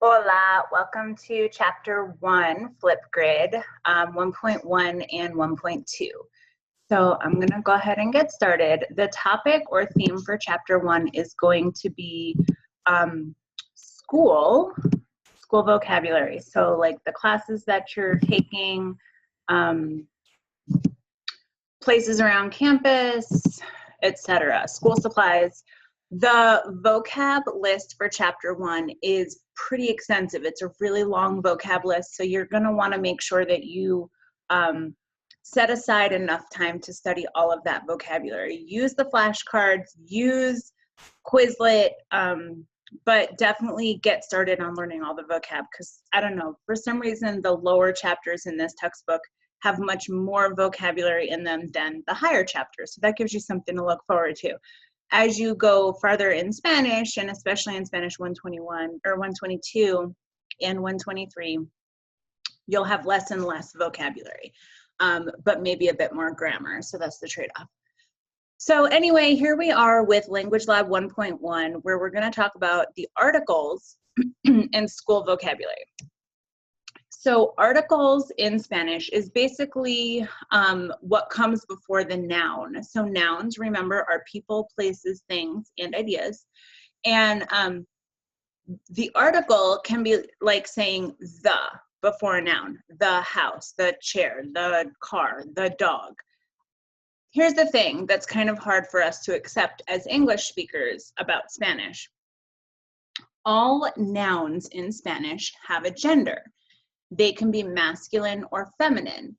Hola, welcome to Chapter 1, Flipgrid, 1.1 and 1.2. So I'm going to go ahead and get started. The topic or theme for Chapter 1 is going to be school vocabulary. So like the classes that you're taking, places around campus, etc., school supplies. The vocab list for Chapter 1 is pretty extensive. It's a really long vocab list, so you're going to want to make sure that you set aside enough time to study all of that vocabulary. Use the flashcards, use Quizlet, but definitely get started on learning all the vocab because, I don't know, for some reason the lower chapters in this textbook have much more vocabulary in them than the higher chapters. So that gives you something to look forward to. As you go farther in Spanish, and especially in Spanish 121 or 122 and 123, you'll have less and less vocabulary, but maybe a bit more grammar. So that's the trade-off. So anyway, here we are with Language Lab 1.1, where we're going to talk about the articles and school vocabulary. So articles in Spanish is basically what comes before the noun. So nouns, remember, are people, places, things, and ideas. And the article can be like saying the before a noun, the house, the chair, the car, the dog. Here's the thing that's kind of hard for us to accept as English speakers about Spanish. All nouns in Spanish have a gender. They can be masculine or feminine.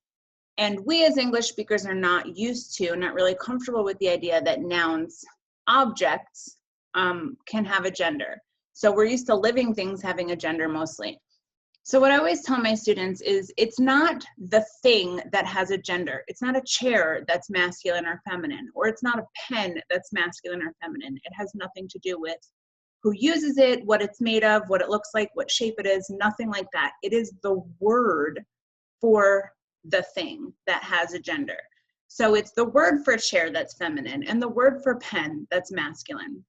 And we as English speakers are not used to, not really comfortable with the idea that nouns, objects, can have a gender. So we're used to living things having a gender mostly. So what I always tell my students is it's not the thing that has a gender. It's not a chair that's masculine or feminine, or it's not a pen that's masculine or feminine. It has nothing to do with who uses it, what it's made of, what it looks like, what shape it is, nothing like that. It is the word for the thing that has a gender. So it's the word for chair that's feminine and the word for pen that's masculine.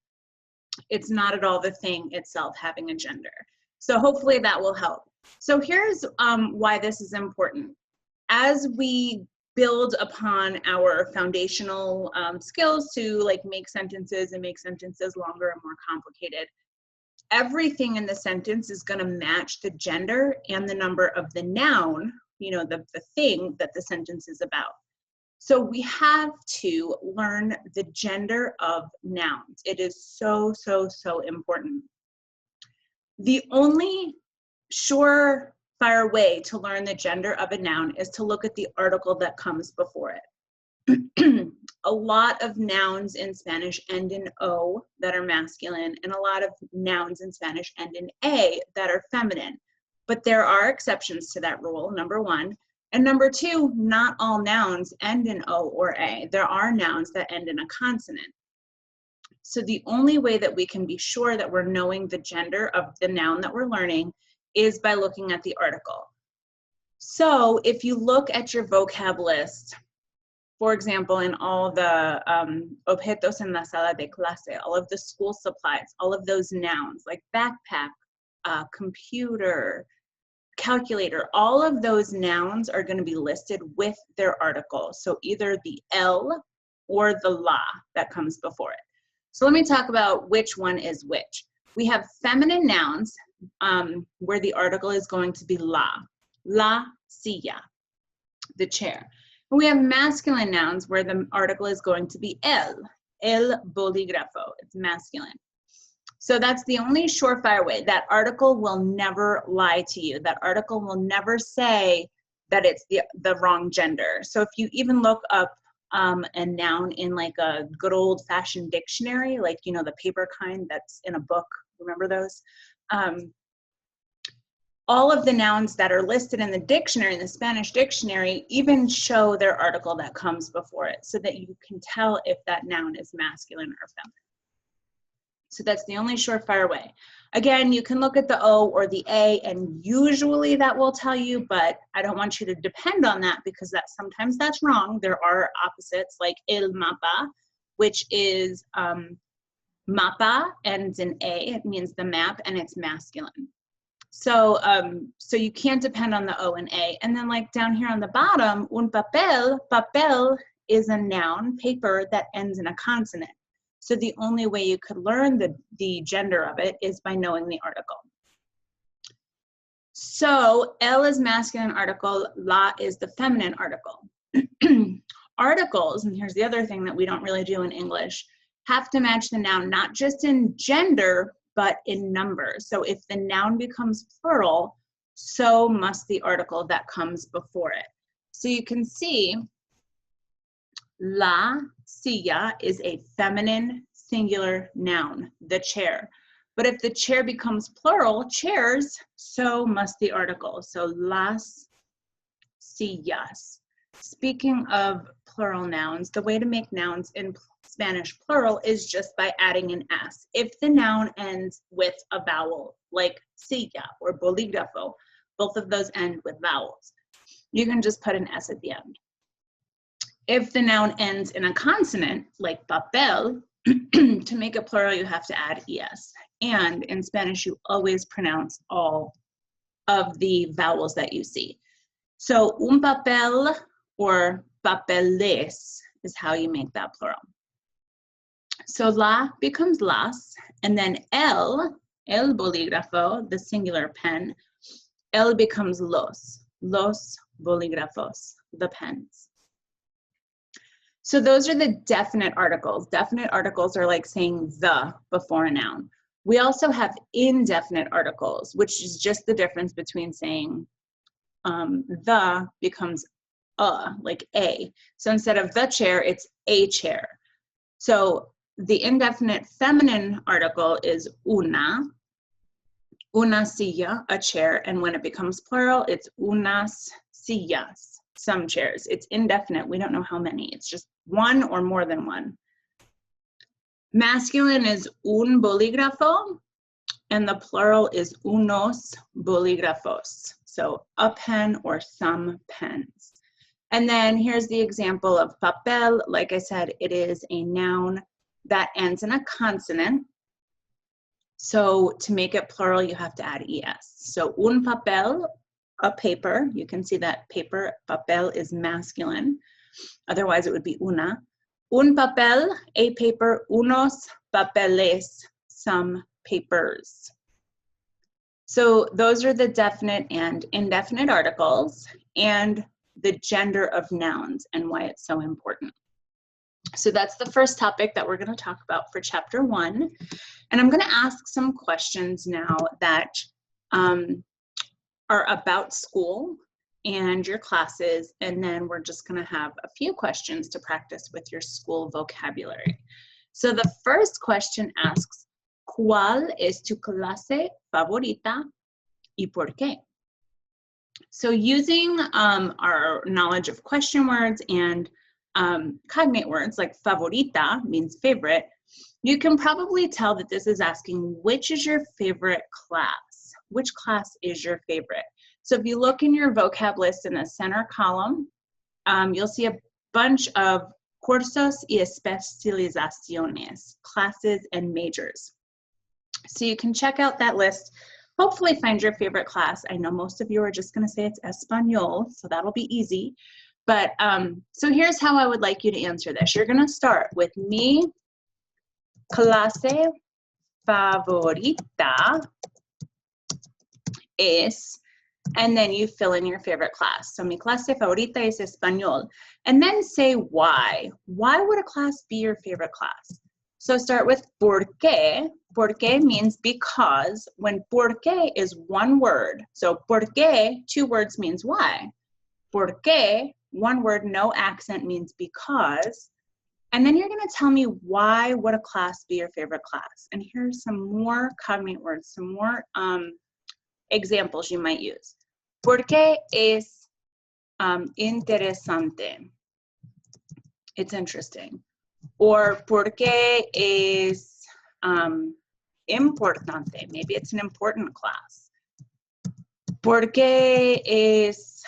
It's not at all the thing itself having a gender. So hopefully that will help. So here's why this is important. As we build upon our foundational skills to like make sentences and make sentences longer and more complicated, everything in the sentence is going to match the gender and the number of the noun, you know, the thing that the sentence is about. So we have to learn the gender of nouns. It is so, so, so important. The only surefire way to learn the gender of a noun is to look at the article that comes before it. A lot of nouns in Spanish end in O that are masculine, and a lot of nouns in Spanish end in A that are feminine. But there are exceptions to that rule, number one. And number two, not all nouns end in O or A. There are nouns that end in a consonant. So the only way that we can be sure that we're knowing the gender of the noun that we're learning is by looking at the article. So if you look at your vocab list, for example, in all the objetos en la sala de clase, all of the school supplies, all of those nouns like backpack, computer, calculator, all of those nouns are going to be listed with their article. So either the el or the la that comes before it. So let me talk about which one is which. We have feminine nouns where the article is going to be la silla, the chair. And we have masculine nouns where the article is going to be el bolígrafo, it's masculine. So that's the only surefire way. That article will never lie to you. That article will never say that it's the wrong gender. So if you even look up a noun in like a good old-fashioned dictionary, like, you know, the paper kind that's in a book, remember those? All of the nouns that are listed in the dictionary, in the Spanish dictionary, even show their article that comes before it so that you can tell if that noun is masculine or feminine. So that's the only surefire way. Again, you can look at the O or the A, and usually that will tell you, but I don't want you to depend on that because sometimes that's wrong. There are opposites like el mapa, which is mapa ends in A, it means the map, and it's masculine. So, so you can't depend on the O and A. And then like down here on the bottom, un papel, papel is a noun, paper, that ends in a consonant. So the only way you could learn the gender of it is by knowing the article. So el is masculine article, la is the feminine article. Articles, and here's the other thing that we don't really do in English, have to match the noun not just in gender, but in number. So if the noun becomes plural, so must the article that comes before it. So you can see la silla is a feminine singular noun, the chair. But if the chair becomes plural, chairs, so must the article. So las sillas. Speaking of plural nouns, the way to make nouns in Spanish plural is just by adding an S. If the noun ends with a vowel, like silla or bolígrafo, both of those end with vowels, you can just put an S at the end. If the noun ends in a consonant, like papel, to make it plural, you have to add ES. And in Spanish, you always pronounce all of the vowels that you see. So un papel or papeles is how you make that plural. So la becomes las, and then el bolígrafo, the singular pen, el becomes los bolígrafos, the pens. So those are the definite articles. Definite articles are like saying the before a noun. We also have indefinite articles, which is just the difference between saying the becomes like a. So instead of the chair, it's a chair. So the indefinite feminine article is una silla, a chair, and when it becomes plural, it's unas sillas, some chairs. It's indefinite, we don't know how many, it's just one or more than one. Masculine is un bolígrafo, and the plural is unos bolígrafos, so a pen or some pens. And then here's the example of papel. Like I said, it is a noun that ends in a consonant. So to make it plural, you have to add ES. So un papel, a paper. You can see that paper, papel, is masculine. Otherwise, it would be una. Un papel, a paper. Unos papeles, some papers. So those are the definite and indefinite articles and the gender of nouns and why it's so important. So that's the first topic that we're going to talk about for chapter 1. And I'm going to ask some questions now that are about school and your classes, and then we're just going to have a few questions to practice with your school vocabulary. So the first question asks, ¿Cuál es tu clase favorita y por qué? So using our knowledge of question words and cognate words like favorita means favorite, you can probably tell that this is asking which is your favorite class? Which class is your favorite? So if you look in your vocab list in the center column, you'll see a bunch of cursos y especializaciones, classes and majors. So you can check out that list, hopefully find your favorite class. I know most of you are just going to say it's Español, so that'll be easy. But so here's how I would like you to answer this. You're going to start with mi clase favorita es, and then you fill in your favorite class. So mi clase favorita es Español. And then say why. Why would a class be your favorite class? So start with por qué. Por qué means because, when por qué is one word. So por qué, 2 words, means why. Por qué, 1 word, no accent, means because. And then you're going to tell me why would a class be your favorite class. And here's some more cognate words, some more examples you might use. Por qué es interesante. It's interesting. Or por qué es importante. Maybe it's an important class. Por qué es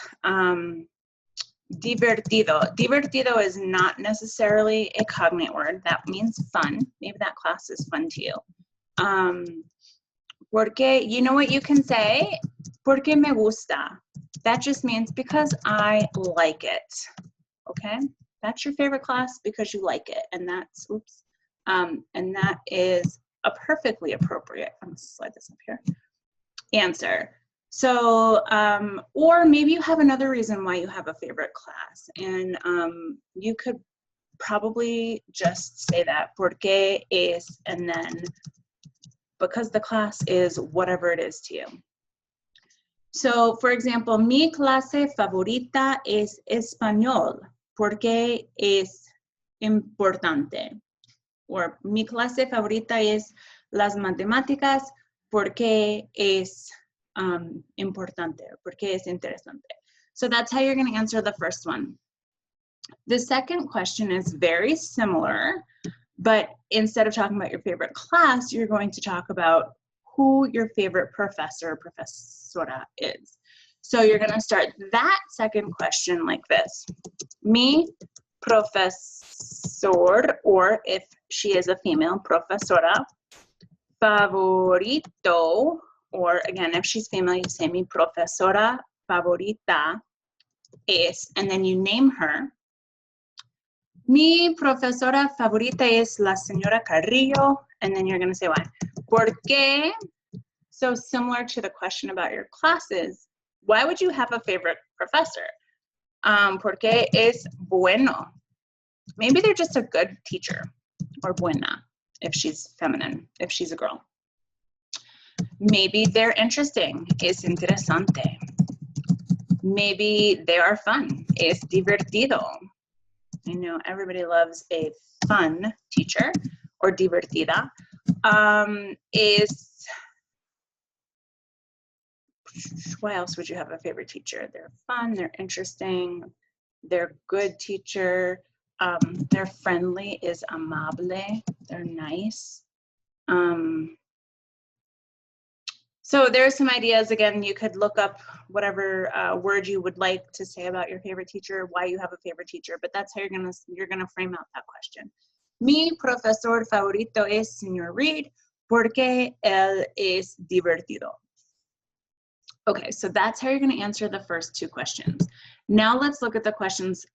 divertido. Divertido is not necessarily a cognate word. That means fun. Maybe that class is fun to you. Porque, you know what you can say? Porque me gusta. That just means because I like it. Okay? That's your favorite class because you like it. And that's, oops. And that is a perfectly appropriate, I'm going to slide this up here, answer. So, or maybe you have another reason why you have a favorite class. And you could probably just say that, porque es, and then because the class is whatever it is to you. So, for example, mi clase favorita es español, porque es importante. Or mi clase favorita es las matemáticas, porque es importante, porque es interesante. So that's how you're going to answer the first one. The second question is very similar, but instead of talking about your favorite class, you're going to talk about who your favorite professor or profesora is. So you're going to start that second question like this. Mi profesor, or if she is a female, profesora, favorito, or again, if she's female, you say mi profesora favorita es, and then you name her. Mi profesora favorita es la señora Carrillo, and then you're going to say why. ¿Por qué? So similar to the question about your classes, why would you have a favorite professor? Porque es bueno. Maybe they're just a good teacher, or buena, if she's feminine, if she's a girl. Maybe they're interesting, es interesante. Maybe they are fun, es divertido. I know everybody loves a fun teacher, or divertida. Why else would you have a favorite teacher? They're fun, they're interesting, they're good teacher, they're friendly, is amable, they're nice. So there's some ideas. Again, you could look up whatever word you would like to say about your favorite teacher, why you have a favorite teacher, but that's how you're gonna frame out that question. Mi profesor favorito es Señor Reed, porque él es divertido. Okay, so that's how you're going to answer the first two questions. Now let's look at the questions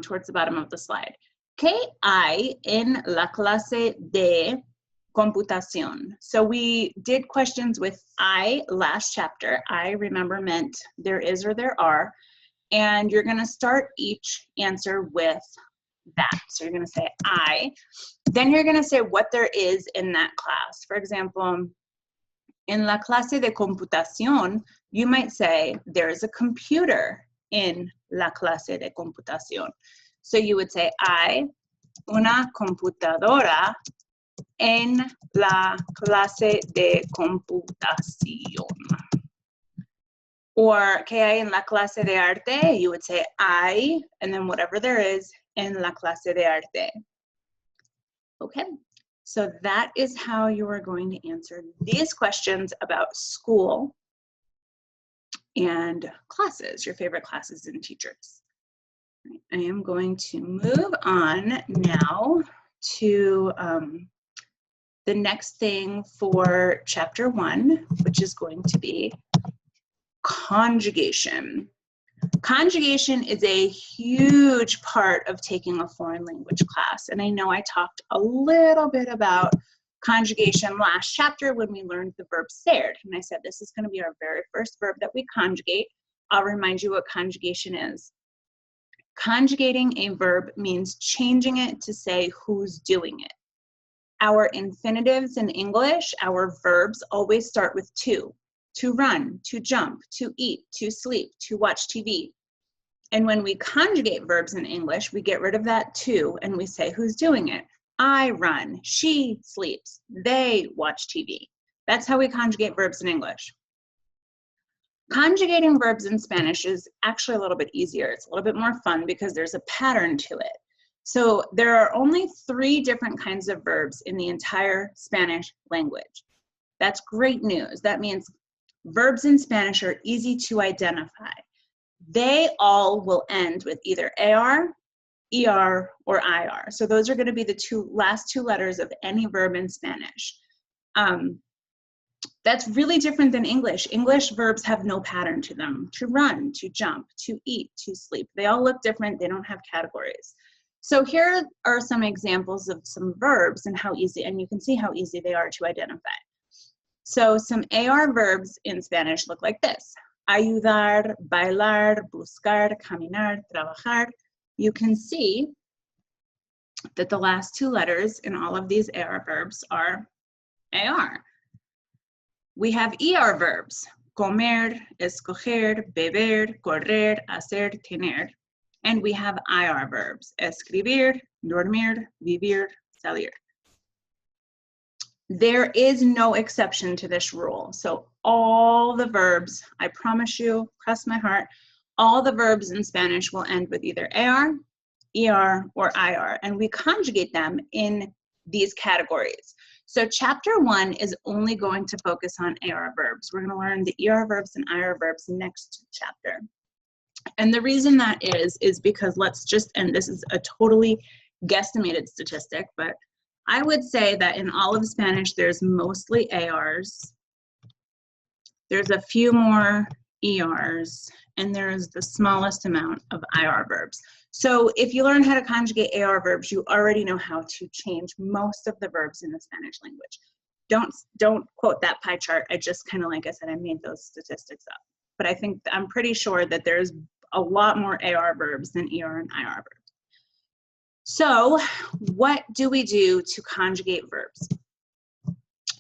towards the bottom of the slide. ¿Qué hay en la clase de computación? So we did questions with I last chapter. I, remember, meant there is or there are. And you're going to start each answer with that. So you're going to say I. Then you're going to say what there is in that class. For example, en la clase de computación, you might say, there's a computer in la clase de computación. So you would say, hay una computadora en la clase de computación. Or, ¿qué hay en la clase de arte? You would say, hay, and then whatever there is en la clase de arte. Okay. So that is how you are going to answer these questions about school and classes, your favorite classes and teachers. I am going to move on now to the next thing for chapter 1, which is going to be conjugation. Conjugation is a huge part of taking a foreign language class. And I know I talked a little bit about conjugation last chapter when we learned the verb ser. And I said this is going to be our very first verb that we conjugate. I'll remind you what conjugation is. Conjugating a verb means changing it to say who's doing it. Our infinitives in English, our verbs, always start with to run, to jump, to eat, to sleep, to watch TV. And when we conjugate verbs in English, we get rid of that to and we say who's doing it. I run, she sleeps, they watch TV. That's how we conjugate verbs in English. Conjugating verbs in Spanish is actually a little bit easier. It's a little bit more fun because there's a pattern to it. So there are only 3 different kinds of verbs in the entire Spanish language. That's great news. That means verbs in Spanish are easy to identify. They all will end with either AR, ER, or IR. So those are going to be the last two letters of any verb in Spanish. That's really different than English. English verbs have no pattern to them. To run, to jump, to eat, to sleep. They all look different. They don't have categories. So here are some examples of some verbs and how easy, and you can see how easy they are to identify. So some AR verbs in Spanish look like this. Ayudar, bailar, buscar, caminar, trabajar. You can see that the last two letters in all of these AR verbs are AR. We have ER verbs, comer, escoger, beber, correr, hacer, tener. And we have IR verbs, escribir, dormir, vivir, salir. There is no exception to this rule. So all the verbs, I promise you, cross my heart, all the verbs in Spanish will end with either AR, ER, or IR, and we conjugate them in these categories. So chapter 1 is only going to focus on AR verbs. We're going to learn the ER verbs and IR verbs next chapter. And the reason that is because let's just, and this is a totally guesstimated statistic, but I would say that in all of Spanish, there's mostly ARs. There's a few more ERs, and there's the smallest amount of IR verbs. So if you learn how to conjugate AR verbs, you already know how to change most of the verbs in the Spanish language. Don't quote that pie chart. I just kind of, like I said, I made those statistics up. But I'm pretty sure that there's a lot more AR verbs than ER and IR verbs. So what do we do to conjugate verbs?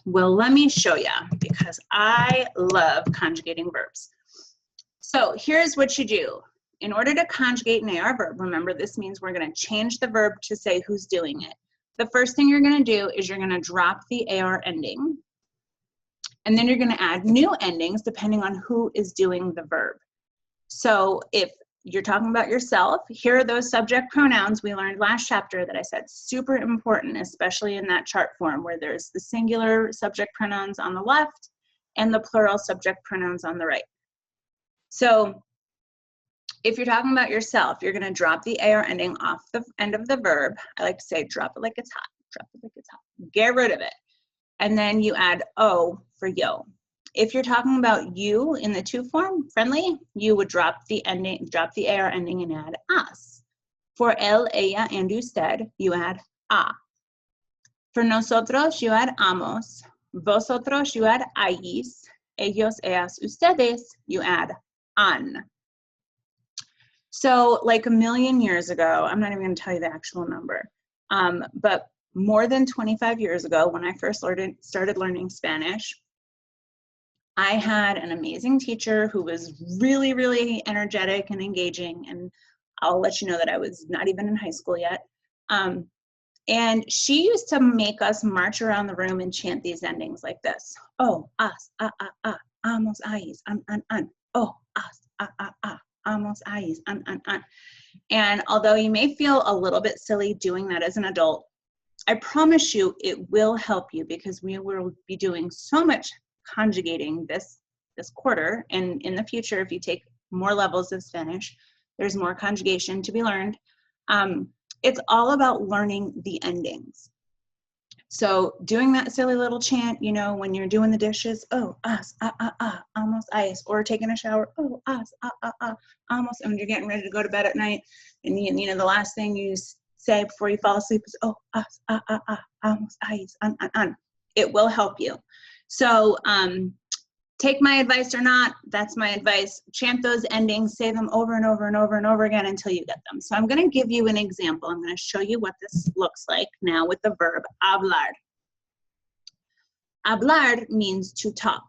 Well, let me show you, because I love conjugating verbs. So here's what you do. In order to conjugate an AR verb, remember this means we're going to change the verb to say who's doing it. The first thing you're going to do is you're going to drop the AR ending, and then you're going to add new endings depending on who is doing the verb. So if you're talking about yourself, here are those subject pronouns we learned last chapter that I said super important, especially in that chart form where there's the singular subject pronouns on the left and the plural subject pronouns on the right. So if you're talking about yourself, you're going to drop the AR ending off the end of the verb. I like to say drop it like it's hot. Drop it like it's hot. Get rid of it. And then you add O for yo. If you're talking about you in the to form, friendly, you would drop the AR ending and add as. For él, ella, and usted, you add a. For nosotros, you add amos. Vosotros, you add ayis. Ellos, ellas, ustedes, you add an. So like a million years ago, I'm not even going to tell you the actual number, but more than 25 years ago, when I first started learning Spanish, I had an amazing teacher who was really, really energetic and engaging, and I'll let you know that I was not even in high school yet. And she used to make us march around the room and chant these endings like this. Oh, as, amos, ayis, an. Oh, as, amos, ayis, an. And although you may feel a little bit silly doing that as an adult, I promise you it will help you, because we will be doing so much conjugating this quarter, and in the future, if you take more levels of Spanish, there's more conjugation to be learned. It's all about learning the endings. So doing that silly little chant, you know, when you're doing the dishes, oh, as, almost ice, or taking a shower, oh, as, almost, and when you're getting ready to go to bed at night, and you know, the last thing you say before you fall asleep is, oh, as, almost ice, an. It will help you. So take my advice or not, that's my advice. Chant those endings, say them over and over and over and over again until you get them. So I'm going to give you an example. I'm going to show you what this looks like now with the verb hablar. Hablar means to talk.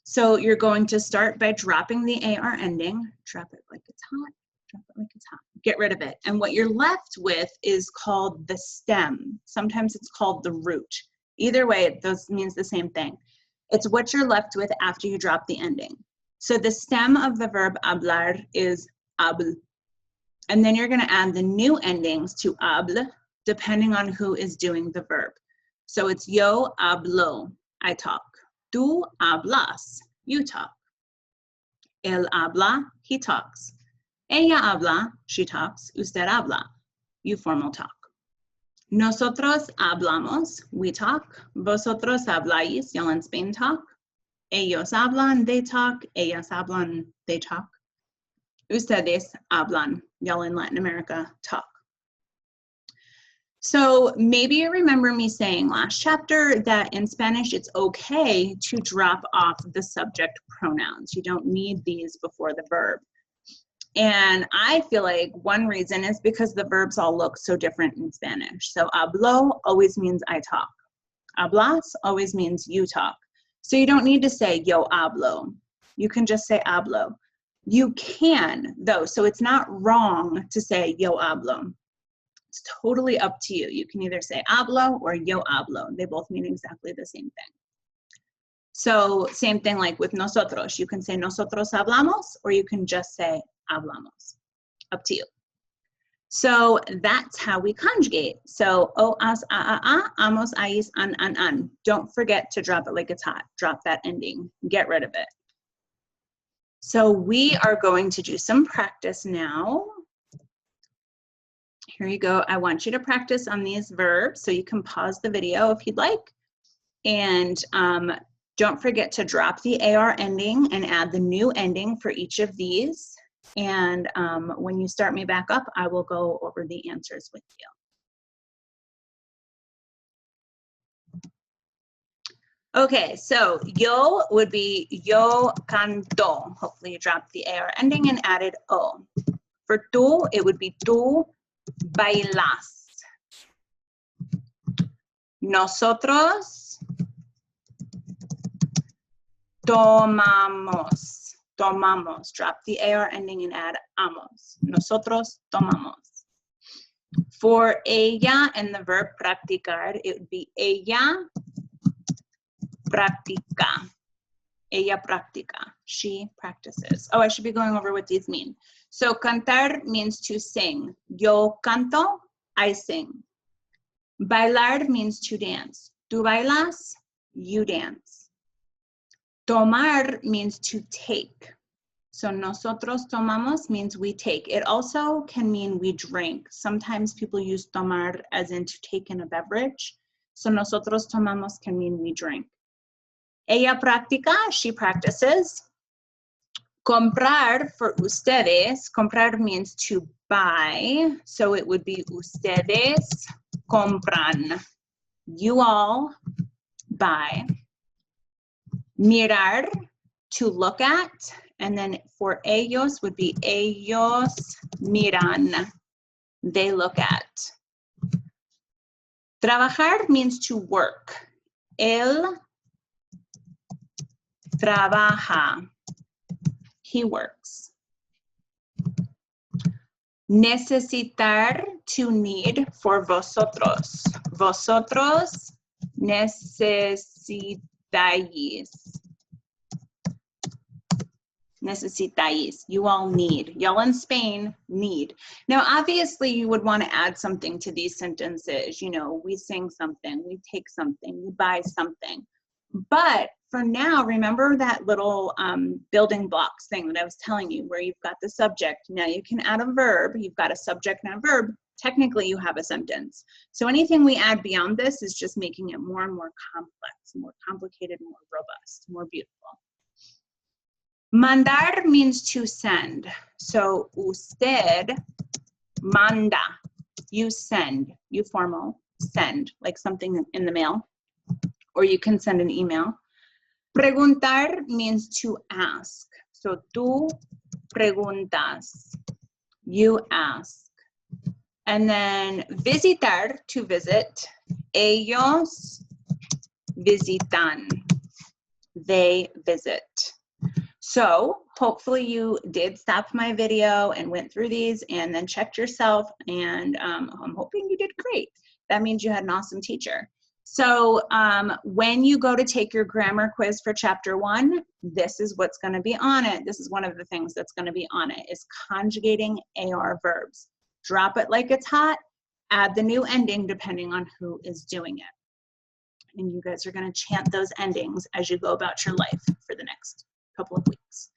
So you're going to start by dropping the AR ending. Drop it like it's hot. Drop it like it's hot. Get rid of it. And what you're left with is called the stem. Sometimes it's called the root. Either way, it means the same thing. It's what you're left with after you drop the ending. So the stem of the verb hablar is habl. And then you're going to add the new endings to habl, depending on who is doing the verb. So it's yo hablo, I talk. Tú hablas, you talk. Él habla, he talks. Ella habla, she talks. Usted habla, you formal talk. Nosotros hablamos, we talk. Vosotros habláis, y'all in Spain talk. Ellos hablan, they talk. Ellas hablan, they talk. Ustedes hablan, y'all in Latin America talk. So maybe you remember me saying last chapter that in Spanish it's okay to drop off the subject pronouns. You don't need these before the verb. And I feel like one reason is because the verbs all look so different in Spanish. So hablo always means I talk. Hablas always means you talk. So you don't need to say yo hablo. You can just say hablo. You can though, so it's not wrong to say yo hablo. It's totally up to you. You can either say hablo or yo hablo. They both mean exactly the same thing. So same thing like with nosotros. You can say nosotros hablamos or you can just say hablamos. Up to you. So that's how we conjugate. So o, as, a, amos, ais, an. Don't forget to drop it like it's hot. Drop that ending. Get rid of it. So we are going to do some practice now. Here you go. I want you to practice on these verbs, so you can pause the video if you'd like. And don't forget to drop the AR ending and add the new ending for each of these. And when you start me back up, I will go over the answers with you. Okay, so yo would be yo canto. Hopefully you dropped the AR ending and added o. For tú, it would be tú bailas. Nosotros tomamos. Tomamos. Drop the AR ending and add amos. Nosotros tomamos. For ella and the verb practicar, it would be ella practica. Ella practica. She practices. Oh, I should be going over what these mean. So cantar means to sing. Yo canto, I sing. Bailar means to dance. Tú bailas, you dance. Tomar means to take. So nosotros tomamos means we take. It also can mean we drink. Sometimes people use tomar as in to take in a beverage. So nosotros tomamos can mean we drink. Ella practica, she practices. Comprar for ustedes, comprar means to buy. So it would be ustedes compran. You all buy. Mirar, to look at. And then for ellos would be ellos miran. They look at. Trabajar means to work. Él trabaja. He works. Necesitar, to need, for vosotros. Vosotros necesitáis. Necesitáis. You all need. Y'all in Spain need. Now, obviously, you would want to add something to these sentences. You know, we sing something, we take something, we buy something. But for now, remember that little building blocks thing that I was telling you where you've got the subject. Now you can add a verb. You've got a subject and a verb. Technically, you have a sentence. So anything we add beyond this is just making it more and more complex, more complicated, more robust, more beautiful. Mandar means to send. So usted manda. You send. You formal. Send, like something in the mail. Or you can send an email. Preguntar means to ask. So tú preguntas. You ask. And then visitar, to visit. Ellos visitan. They visit. So hopefully you did stop my video and went through these and then checked yourself, and I'm hoping you did great. That means you had an awesome teacher. So when you go to take your grammar quiz for chapter 1, this is what's going to be on it. This is one of the things that's going to be on it, is conjugating AR verbs. Drop it like it's hot, add the new ending depending on who is doing it. And you guys are going to chant those endings as you go about your life for the next couple of weeks.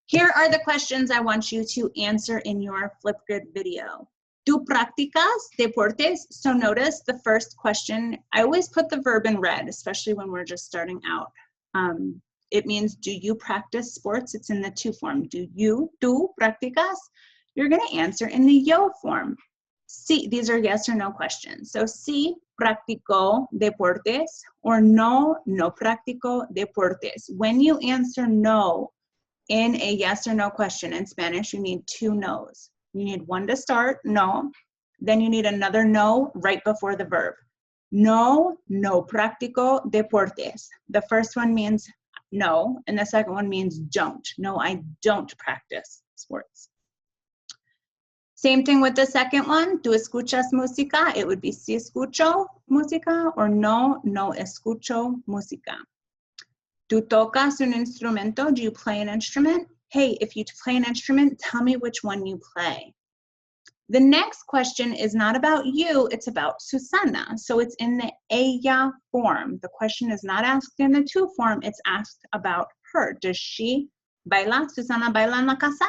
Here are the questions I want you to answer in your Flipgrid video. ¿Tú practicas deportes? So notice the first question, I always put the verb in red, especially when we're just starting out. it means, do you practice sports? It's in the to form. Tú practicas? You're going to answer in the yo form. Sí, these are yes or no questions. So sí practicó deportes, or no practicó deportes. When you answer no in a yes or no question in Spanish, you need two no's. You need one to start, no. Then you need another no right before the verb. No practico deportes. The first one means no, and the second one means don't. No, I don't practice sports. Same thing with the second one. ¿Tú escuchas música? It would be sí escucho música, or no escucho música. ¿Tú tocas un instrumento? Do you play an instrument? Hey, if you play an instrument, tell me which one you play. The next question is not about you, it's about Susana. So it's in the ella form. The question is not asked in the tú form, it's asked about her. Does she baila? Susana baila en la casa?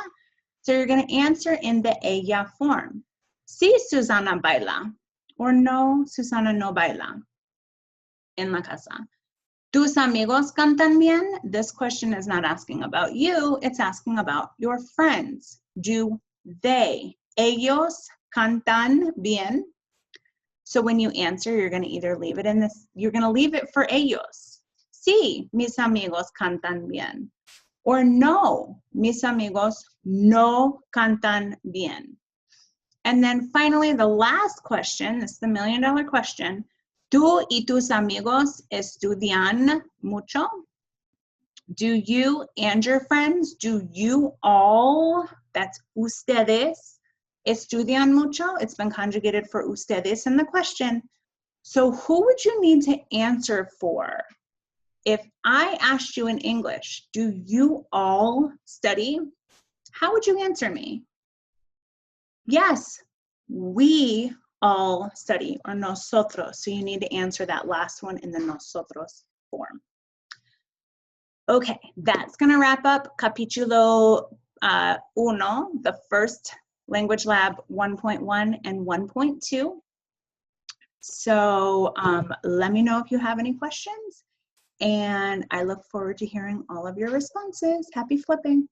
So you're going to answer in the ella form. Sí, Susana baila. Or no, Susana no baila en la casa. ¿Tus amigos cantan bien? This question is not asking about you, it's asking about your friends. Do they, ellos cantan bien? So when you answer, you're going to either leave it in this, you're going to leave it for ellos. Sí, mis amigos cantan bien. Or no, mis amigos no cantan bien. And then finally, the last question, this is the $1,000,000 question. ¿Tú y tus amigos estudian mucho? Do you and your friends, do you all, that's ustedes, estudian mucho? It's been conjugated for ustedes in the question. So who would you need to answer for? If I asked you in English, do you all study? How would you answer me? Yes, we all study, or nosotros. So you need to answer that last one in the nosotros form. Okay, that's going to wrap up Capítulo 1, the first Language Lab 1.1 and 1.2. So let me know if you have any questions, and I look forward to hearing all of your responses. Happy flipping.